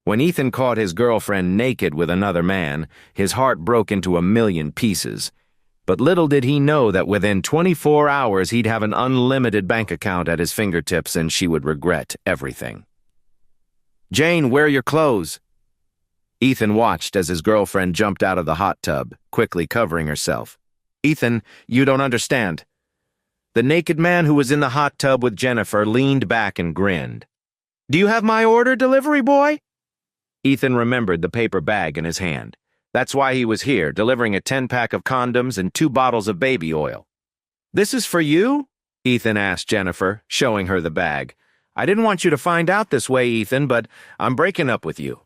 When Ethan caught his girlfriend naked with another man, his heart broke into a million pieces. But little did he know that within 24 hours he'd have an unlimited bank account at his fingertips and she would regret everything. "Jane, wear your clothes." Ethan watched as his girlfriend jumped out of the hot tub, quickly covering herself. "Ethan, you don't understand." The naked man who was in the hot tub with Jennifer leaned back and grinned. "Do you have my order, delivery boy?" Ethan remembered the paper bag in his hand. That's why he was here, delivering a 10-pack of condoms and 2 bottles of baby oil. "This is for you?" Ethan asked Jennifer, showing her the bag. "I didn't want you to find out this way, Ethan, but I'm breaking up with you."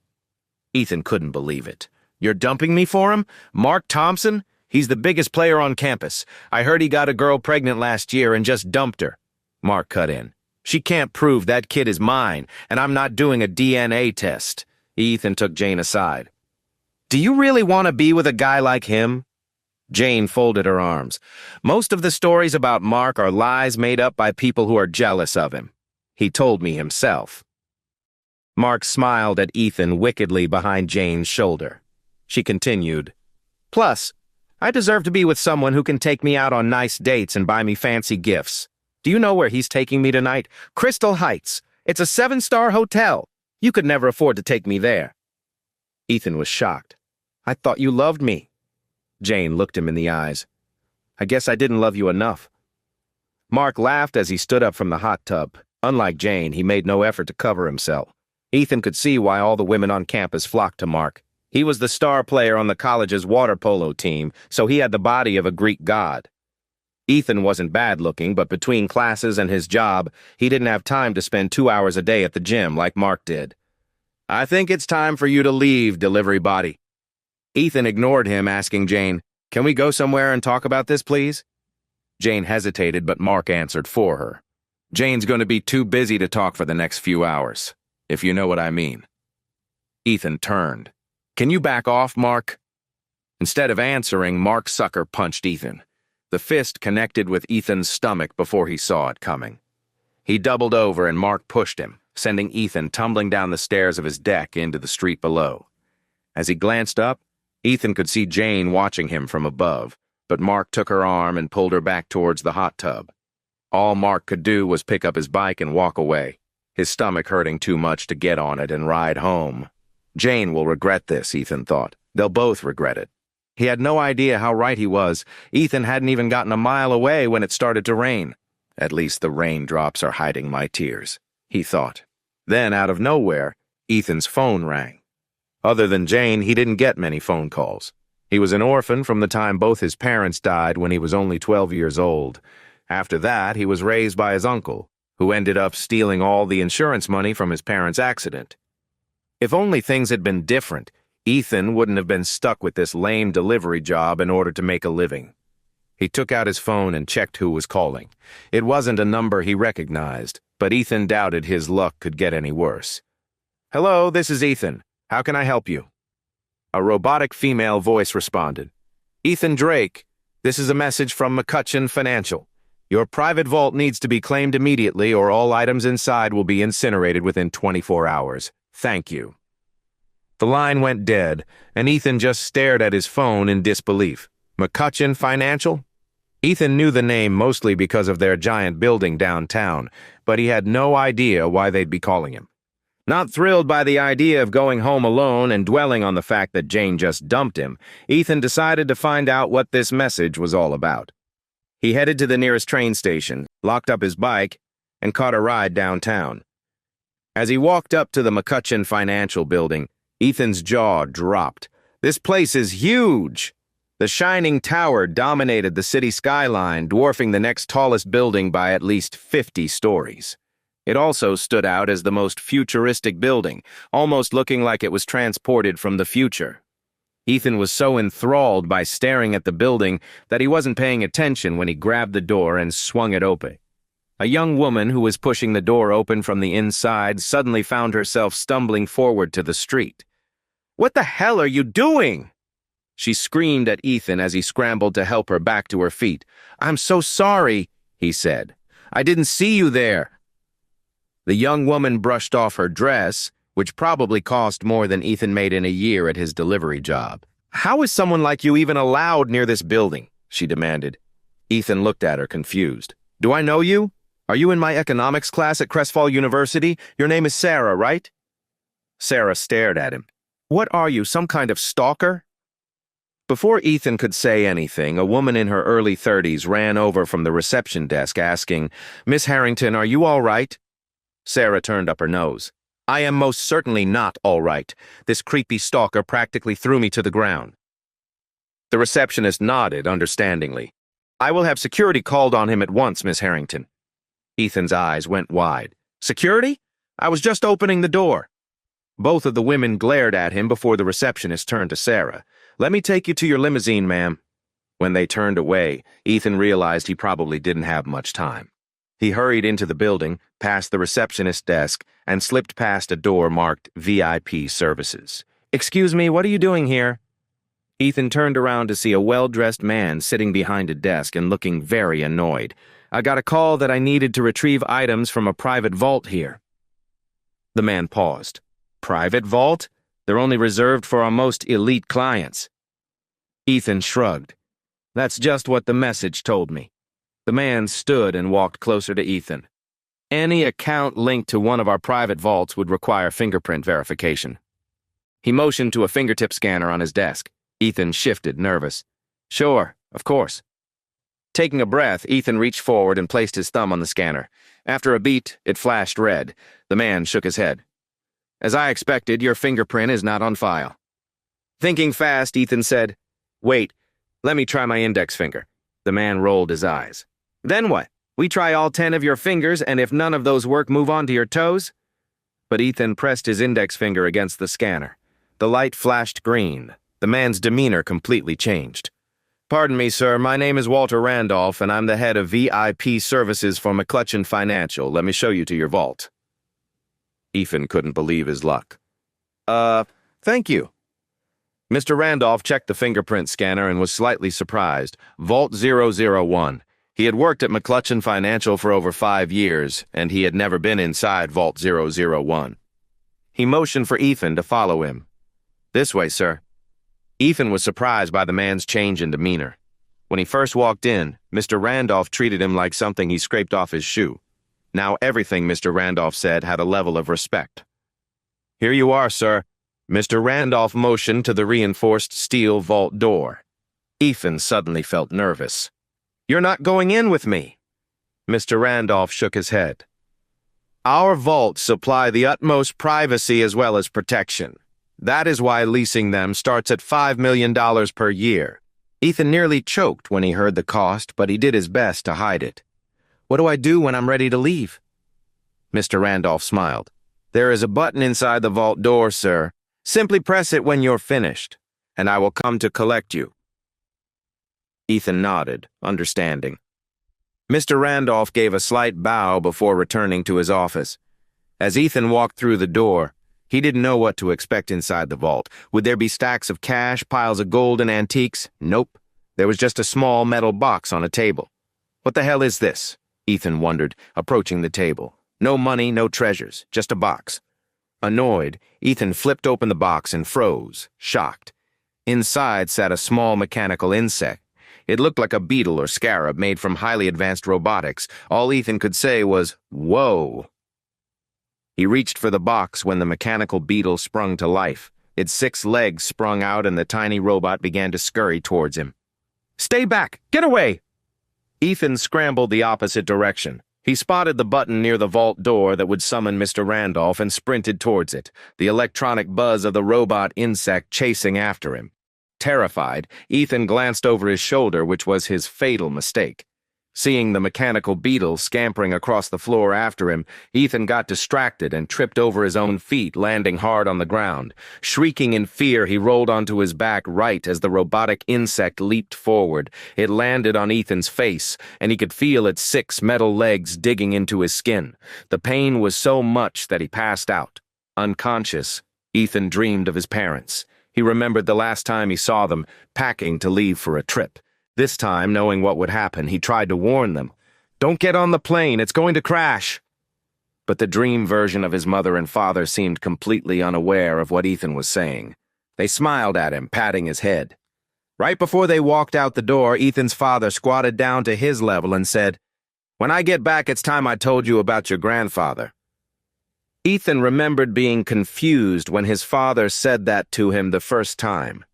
Ethan couldn't believe it. "You're dumping me for him? Mark Thompson? He's the biggest player on campus. I heard he got a girl pregnant last year and just dumped her." Mark cut in. "She can't prove that kid is mine, and I'm not doing a DNA test." Ethan took Jane aside. "Do you really want to be with a guy like him?" Jane folded her arms. "Most of the stories about Mark are lies made up by people who are jealous of him. He told me himself." Mark smiled at Ethan wickedly behind Jane's shoulder. She continued, "Plus, I deserve to be with someone who can take me out on nice dates and buy me fancy gifts. Do you know where he's taking me tonight? Crystal Heights. It's a 7-star hotel. You could never afford to take me there." Ethan was shocked. "I thought you loved me." Jane looked him in the eyes. "I guess I didn't love you enough." Mark laughed as he stood up from the hot tub. Unlike Jane, he made no effort to cover himself. Ethan could see why all the women on campus flocked to Mark. He was the star player on the college's water polo team, so he had the body of a Greek god. Ethan wasn't bad-looking, but between classes and his job, he didn't have time to spend 2 hours a day at the gym like Mark did. "I think it's time for you to leave, delivery body." Ethan ignored him, asking Jane, "Can we go somewhere and talk about this, please?" Jane hesitated, but Mark answered for her. "Jane's going to be too busy to talk for the next few hours, if you know what I mean." Ethan turned. "Can you back off, Mark?" Instead of answering, Mark sucker punched Ethan. The fist connected with Ethan's stomach before he saw it coming. He doubled over and Mark pushed him, sending Ethan tumbling down the stairs of his deck into the street below. As he glanced up, Ethan could see Jane watching him from above, but Mark took her arm and pulled her back towards the hot tub. All Mark could do was pick up his bike and walk away, his stomach hurting too much to get on it and ride home. Jane will regret this, Ethan thought. They'll both regret it. He had no idea how right he was. Ethan hadn't even gotten a mile away when it started to rain. "At least the raindrops are hiding my tears," he thought. Then, out of nowhere, Ethan's phone rang. Other than Jane, he didn't get many phone calls. He was an orphan from the time both his parents died when he was only 12 years old. After that, he was raised by his uncle, who ended up stealing all the insurance money from his parents' accident. If only things had been different, Ethan wouldn't have been stuck with this lame delivery job in order to make a living. He took out his phone and checked who was calling. It wasn't a number he recognized, but Ethan doubted his luck could get any worse. "Hello, this is Ethan. How can I help you?" A robotic female voice responded. "Ethan Drake, this is a message from McCutcheon Financial. Your private vault needs to be claimed immediately or all items inside will be incinerated within 24 hours. Thank you." The line went dead, and Ethan just stared at his phone in disbelief. McCutcheon Financial? Ethan knew the name mostly because of their giant building downtown, but he had no idea why they'd be calling him. Not thrilled by the idea of going home alone and dwelling on the fact that Jane just dumped him, Ethan decided to find out what this message was all about. He headed to the nearest train station, locked up his bike, and caught a ride downtown. As he walked up to the McCutcheon Financial building, Ethan's jaw dropped. This place is huge! The shining tower dominated the city skyline, dwarfing the next tallest building by at least 50 stories. It also stood out as the most futuristic building, almost looking like it was transported from the future. Ethan was so enthralled by staring at the building that he wasn't paying attention when he grabbed the door and swung it open. A young woman who was pushing the door open from the inside suddenly found herself stumbling forward to the street. "What the hell are you doing?" She screamed at Ethan as he scrambled to help her back to her feet. "I'm so sorry," he said. "I didn't see you there." The young woman brushed off her dress which probably cost more than Ethan made in a year at his delivery job. "How is someone like you even allowed near this building?" she demanded. Ethan looked at her, confused. "Do I know you? Are you in my economics class at Crestfall University? Your name is Sarah, right?" Sarah stared at him. "What are you, some kind of stalker?" Before Ethan could say anything, a woman in her early 30s ran over from the reception desk asking, "Miss Harrington, are you all right?" Sarah turned up her nose. "I am most certainly not all right. This creepy stalker practically threw me to the ground." The receptionist nodded understandingly. "I will have security called on him at once, Miss Harrington." Ethan's eyes went wide. "Security? I was just opening the door." Both of the women glared at him before the receptionist turned to Sarah. "Let me take you to your limousine, ma'am." When they turned away, Ethan realized he probably didn't have much time. He hurried into the building, past the receptionist's desk, and slipped past a door marked VIP Services. "Excuse me, what are you doing here?" Ethan turned around to see a well-dressed man sitting behind a desk and looking very annoyed. "I got a call that I needed to retrieve items from a private vault here." The man paused. "Private vault? They're only reserved for our most elite clients." Ethan shrugged. "That's just what the message told me." The man stood and walked closer to Ethan. "Any account linked to one of our private vaults would require fingerprint verification." He motioned to a fingertip scanner on his desk. Ethan shifted, nervous. "Sure, of course." Taking a breath, Ethan reached forward and placed his thumb on the scanner. After a beat, it flashed red. The man shook his head. "As I expected, your fingerprint is not on file." Thinking fast, Ethan said, "Wait, let me try my index finger." The man rolled his eyes. "Then what? We try all 10 of your fingers, and if none of those work, move on to your toes?" But Ethan pressed his index finger against the scanner. The light flashed green. The man's demeanor completely changed. "Pardon me, sir, my name is Walter Randolph, and I'm the head of VIP Services for McClutchin Financial. Let me show you to your vault." Ethan couldn't believe his luck. Thank you." Mr. Randolph checked the fingerprint scanner and was slightly surprised. Vault 001. He had worked at McClutchin Financial for over 5 years, and he had never been inside Vault 001. He motioned for Ethan to follow him. "This way, sir." Ethan was surprised by the man's change in demeanor. When he first walked in, Mr. Randolph treated him like something he scraped off his shoe. Now everything Mr. Randolph said had a level of respect. "Here you are, sir." Mr. Randolph motioned to the reinforced steel vault door. Ethan suddenly felt nervous. "You're not going in with me." Mr. Randolph shook his head. "Our vaults supply the utmost privacy as well as protection. That is why leasing them starts at $5 million per year." Ethan nearly choked when he heard the cost, but he did his best to hide it. "What do I do when I'm ready to leave?" Mr. Randolph smiled. "There is a button inside the vault door, sir. Simply press it when you're finished, and I will come to collect you." Ethan nodded, understanding. Mr. Randolph gave a slight bow before returning to his office. As Ethan walked through the door, he didn't know what to expect inside the vault. Would there be stacks of cash, piles of gold, and antiques? Nope. There was just a small metal box on a table. "What the hell is this?" Ethan wondered, approaching the table. No money, no treasures, just a box. Annoyed, Ethan flipped open the box and froze, shocked. Inside sat a small mechanical insect. It looked like a beetle or scarab made from highly advanced robotics. All Ethan could say was, "Whoa." He reached for the box when the mechanical beetle sprung to life. Its 6 legs sprung out and the tiny robot began to scurry towards him. "Stay back! Get away!" Ethan scrambled the opposite direction. He spotted the button near the vault door that would summon Mr. Randolph and sprinted towards it, the electronic buzz of the robot insect chasing after him. Terrified, Ethan glanced over his shoulder, which was his fatal mistake. Seeing the mechanical beetle scampering across the floor after him, Ethan got distracted and tripped over his own feet, landing hard on the ground. Shrieking in fear, he rolled onto his back right as the robotic insect leaped forward. It landed on Ethan's face, and he could feel its 6 metal legs digging into his skin. The pain was so much that he passed out. Unconscious, Ethan dreamed of his parents. He remembered the last time he saw them, packing to leave for a trip. This time, knowing what would happen, he tried to warn them. "Don't get on the plane, it's going to crash." but the dream version of his mother and father seemed completely unaware of what Ethan was saying. They smiled at him, patting his head. Right before they walked out the door, Ethan's father squatted down to his level and said, "When I get back, it's time I told you about your grandfather." Ethan remembered being confused when his father said that to him the first time.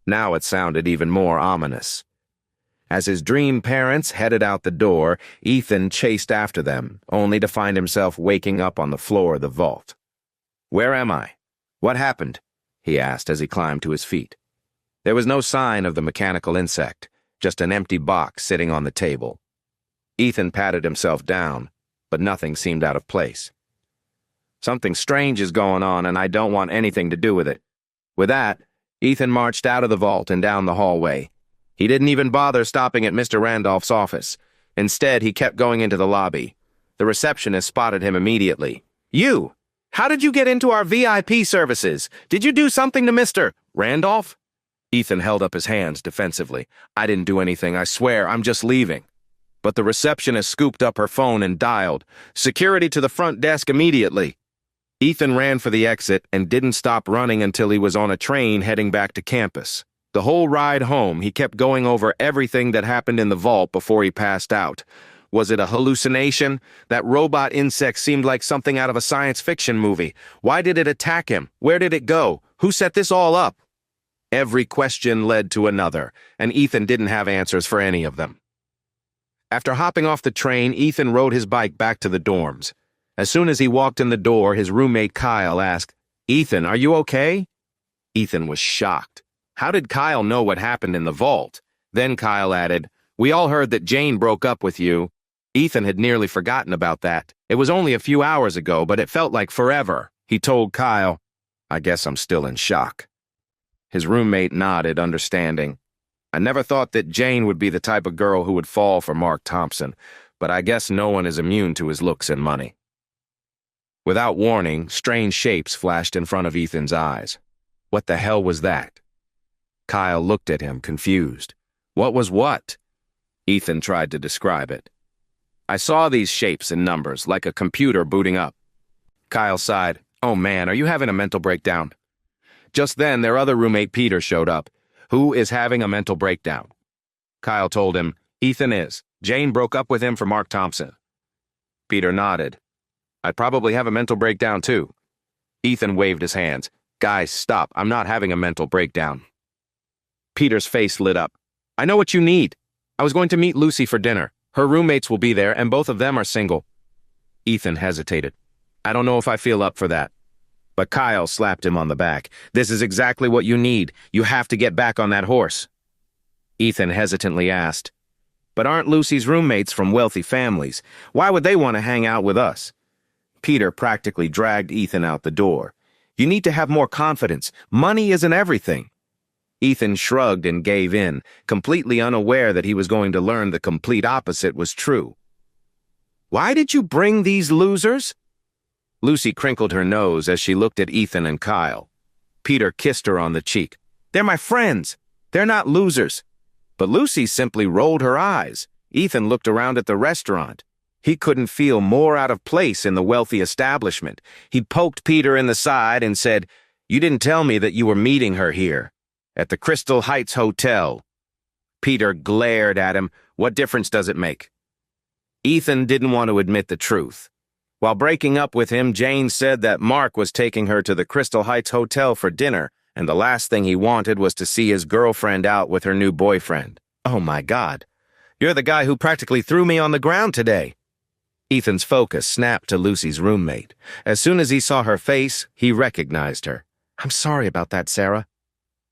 Now it sounded even more ominous. As his dream parents headed out the door, Ethan chased after them, only to find himself waking up on the floor of the vault. "Where am I? What happened?" he asked as he climbed to his feet. There was no sign of the mechanical insect, just an empty box sitting on the table. Ethan patted himself down, but nothing seemed out of place. "Something strange is going on, and I don't want anything to do with it." With that, Ethan marched out of the vault and down the hallway. He didn't even bother stopping at Mr. Randolph's office. Instead, he kept going into the lobby. The receptionist spotted him immediately. "You! How did you get into our VIP services? Did you do something to Mr. Randolph?" Ethan held up his hands defensively. "I didn't do anything, I swear, I'm just leaving." But the receptionist scooped up her phone and dialed, "Security to the front desk immediately." Ethan ran for the exit and didn't stop running until he was on a train heading back to campus. The whole ride home, he kept going over everything that happened in the vault before he passed out. Was it a hallucination? That robot insect seemed like something out of a science fiction movie. Why did it attack him? Where did it go? Who set this all up? Every question led to another, and Ethan didn't have answers for any of them. After hopping off the train, Ethan rode his bike back to the dorms. As soon as he walked in the door, his roommate Kyle asked, "Ethan, are you okay?" Ethan was shocked. How did Kyle know what happened in the vault? Then Kyle added, "We all heard that Jane broke up with you." Ethan had nearly forgotten about that. It was only a few hours ago, but it felt like forever. He told Kyle, "I guess I'm still in shock." His roommate nodded, understanding. "I never thought that Jane would be the type of girl who would fall for Mark Thompson, but I guess no one is immune to his looks and money." Without warning, strange shapes flashed in front of Ethan's eyes. What the hell was that? Kyle looked at him, confused. What was what? Ethan tried to describe it. "I saw these shapes and numbers, like a computer booting up." Kyle sighed. "Oh man, are you having a mental breakdown?" Just then, their other roommate Peter showed up. "Who is having a mental breakdown?" Kyle told him, "Ethan is. Jane broke up with him for Mark Thompson." Peter nodded. "I'd probably have a mental breakdown too." Ethan waved his hands. "Guys, stop. I'm not having a mental breakdown." Peter's face lit up. "I know what you need. I was going to meet Lucy for dinner. Her roommates will be there, and both of them are single." Ethan hesitated. "I don't know if I feel up for that." But Kyle slapped him on the back. "This is exactly what you need. You have to get back on that horse." Ethan hesitantly asked, "But aren't Lucy's roommates from wealthy families? Why would they want to hang out with us?" Peter practically dragged Ethan out the door. "You need to have more confidence. Money isn't everything." Ethan shrugged and gave in, completely unaware that he was going to learn the complete opposite was true. "Why did you bring these losers?" Lucy crinkled her nose as she looked at Ethan and Kyle. Peter kissed her on the cheek. "They're my friends. They're not losers." But Lucy simply rolled her eyes. Ethan looked around at the restaurant. He couldn't feel more out of place in the wealthy establishment. He poked Peter in the side and said, "You didn't tell me that you were meeting her here, at the Crystal Heights Hotel." Peter glared at him. What difference does it make? Ethan didn't want to admit the truth. While breaking up with him, Jane said that Mark was taking her to the Crystal Heights Hotel for dinner, and the last thing he wanted was to see his girlfriend out with her new boyfriend. "Oh my God. You're the guy who practically threw me on the ground today." Ethan's focus snapped to Lucy's roommate. As soon as he saw her face, he recognized her. "I'm sorry about that, Sarah."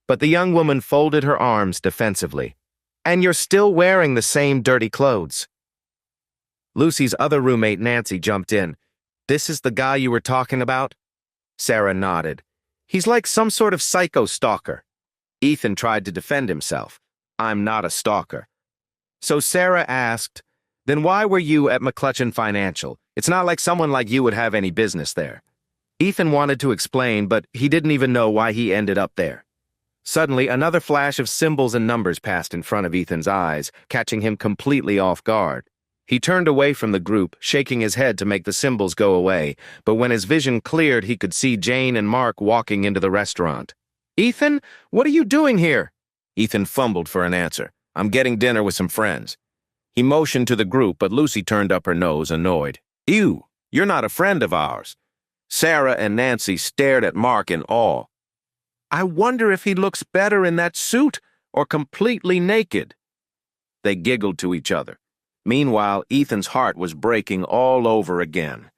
But the young woman folded her arms defensively. "And you're still wearing the same dirty clothes." Lucy's other roommate, Nancy, jumped in. "This is the guy you were talking about?" Sarah nodded. "He's like some sort of psycho stalker." Ethan tried to defend himself. "I'm not a stalker." So Sarah asked, "Then why were you at McClutchin Financial? It's not like someone like you would have any business there." Ethan wanted to explain, but he didn't even know why he ended up there. Suddenly, another flash of symbols and numbers passed in front of Ethan's eyes, catching him completely off guard. He turned away from the group, shaking his head to make the symbols go away, but when his vision cleared, he could see Jane and Mark walking into the restaurant. "Ethan, what are you doing here?" Ethan fumbled for an answer. "I'm getting dinner with some friends." He motioned to the group, but Lucy turned up her nose, annoyed. "Ew, you're not a friend of ours." Sarah and Nancy stared at Mark in awe. "I wonder if he looks better in that suit or completely naked." They giggled to each other. Meanwhile, Ethan's heart was breaking all over again.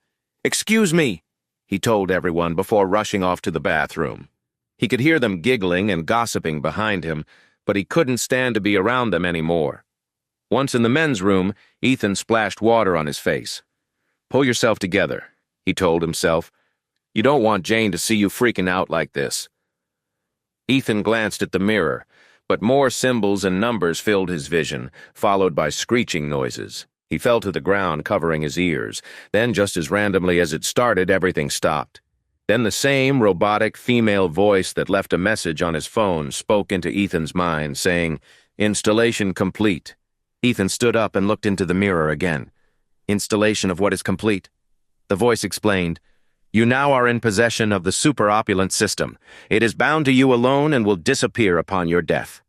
"Excuse me," he told everyone before rushing off to the bathroom. He could hear them giggling and gossiping behind him, but he couldn't stand to be around them anymore. Once in the men's room, Ethan splashed water on his face. "Pull yourself together," he told himself. "You don't want Jane to see you freaking out like this." Ethan glanced at the mirror, but more symbols and numbers filled his vision, followed by screeching noises. He fell to the ground, covering his ears. Then, just as randomly as it started, everything stopped. Then the same robotic female voice that left a message on his phone spoke into Ethan's mind, saying, "Installation complete." Ethan stood up and looked into the mirror again. "Installation of what is complete?" The voice explained, "You now are in possession of the super-opulent system. It is bound to you alone and will disappear upon your death."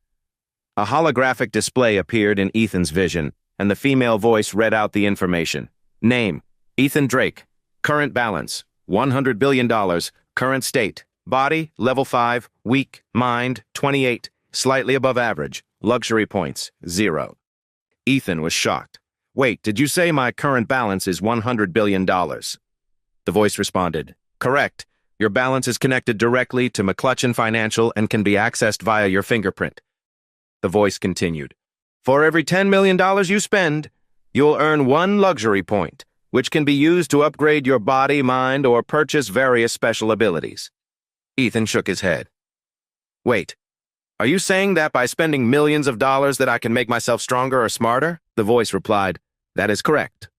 A holographic display appeared in Ethan's vision, and the female voice read out the information. Name, Ethan Drake. Current balance, $100 billion. Current state, body, level 5, weak, mind, 28, slightly above average. Luxury points, 0. Ethan was shocked. "Wait, did you say my current balance is $100 billion? The voice responded, "Correct. Your balance is connected directly to McClutchin Financial and can be accessed via your fingerprint." The voice continued, "For every $10 million you spend, you'll earn 1 luxury point, which can be used to upgrade your body, mind, or purchase various special abilities." Ethan shook his head. "Wait, are you saying that by spending millions of dollars that I can make myself stronger or smarter?" The voice replied, "That is correct."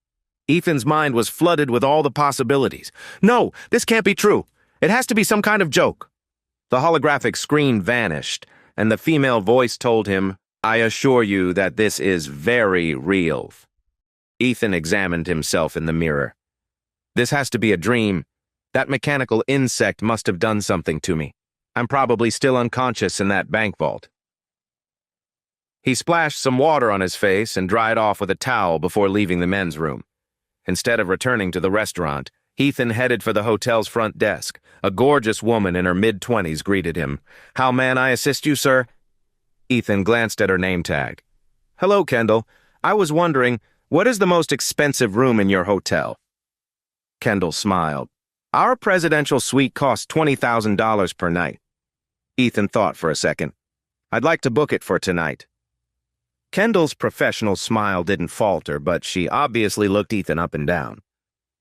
Ethan's mind was flooded with all the possibilities. "No, this can't be true. It has to be some kind of joke." The holographic screen vanished, and the female voice told him, "I assure you that this is very real." Ethan examined himself in the mirror. "This has to be a dream. That mechanical insect must have done something to me. I'm probably still unconscious in that bank vault." He splashed some water on his face and dried off with a towel before leaving the men's room. Instead of returning to the restaurant, Ethan headed for the hotel's front desk. A gorgeous woman in her mid-20s greeted him. "How may I assist you, sir?" Ethan glanced at her name tag. "Hello, Kendall. I was wondering, what is the most expensive room in your hotel?" Kendall smiled. "Our presidential suite costs $20,000 per night." Ethan thought for a second. "I'd like to book it for tonight." Kendall's professional smile didn't falter, but she obviously looked Ethan up and down.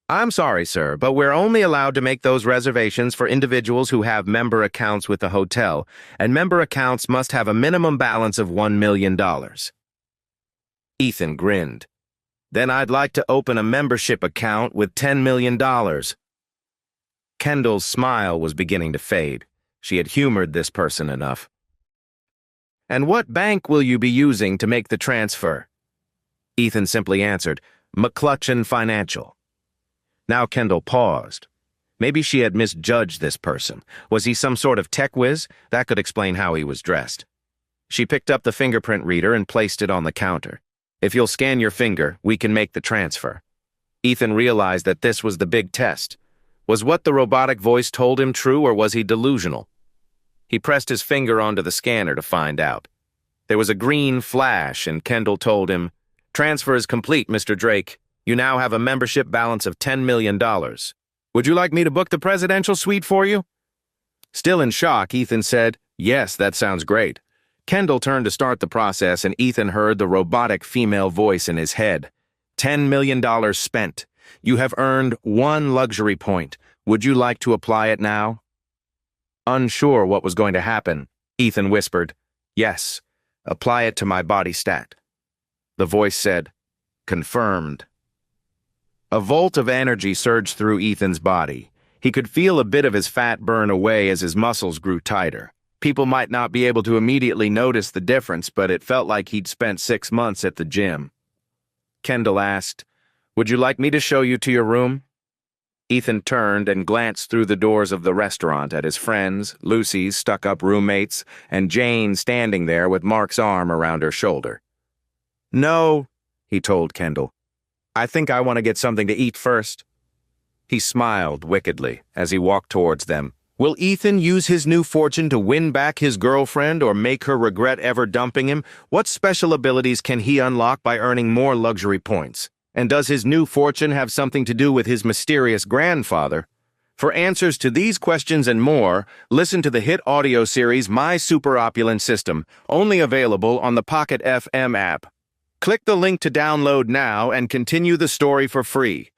"I'm sorry, sir, but we're only allowed to make those reservations for individuals who have member accounts with the hotel, and member accounts must have a minimum balance of $1 million. Ethan grinned. "Then I'd like to open a membership account with $10 million. Kendall's smile was beginning to fade. She had humored this person enough. "And what bank will you be using to make the transfer?" Ethan simply answered, "McClutchin Financial." Now Kendall paused. Maybe she had misjudged this person. Was he some sort of tech whiz? That could explain how he was dressed. She picked up the fingerprint reader and placed it on the counter. "If you'll scan your finger, we can make the transfer." Ethan realized that this was the big test. Was what the robotic voice told him true, or was he delusional? He pressed his finger onto the scanner to find out. There was a green flash, and Kendall told him, "Transfer is complete, Mr. Drake. You now have a membership balance of $10 million. Would you like me to book the presidential suite for you?" Still in shock, Ethan said, "Yes, that sounds great." Kendall turned to start the process, and Ethan heard the robotic female voice in his head. $10 million spent. You have earned 1 luxury point. Would you like to apply it now?" Unsure what was going to happen, Ethan whispered, "Yes, apply it to my body stat." The voice said, "Confirmed." A volt of energy surged through Ethan's body. He could feel a bit of his fat burn away as his muscles grew tighter. People might not be able to immediately notice the difference, but it felt like he'd spent 6 months at the gym. Kendall asked. "Would you like me to show you to your room?" Ethan turned and glanced through the doors of the restaurant at his friends, Lucy's stuck-up roommates, and Jane standing there with Mark's arm around her shoulder. "No," he told Kendall. "I think I want to get something to eat first." He smiled wickedly as he walked towards them. Will Ethan use his new fortune to win back his girlfriend or make her regret ever dumping him? What special abilities can he unlock by earning more luxury points? And does his new fortune have something to do with his mysterious grandfather? For answers to these questions and more, listen to the hit audio series My Super Opulent System, only available on the Pocket FM app. Click the link to download now and continue the story for free.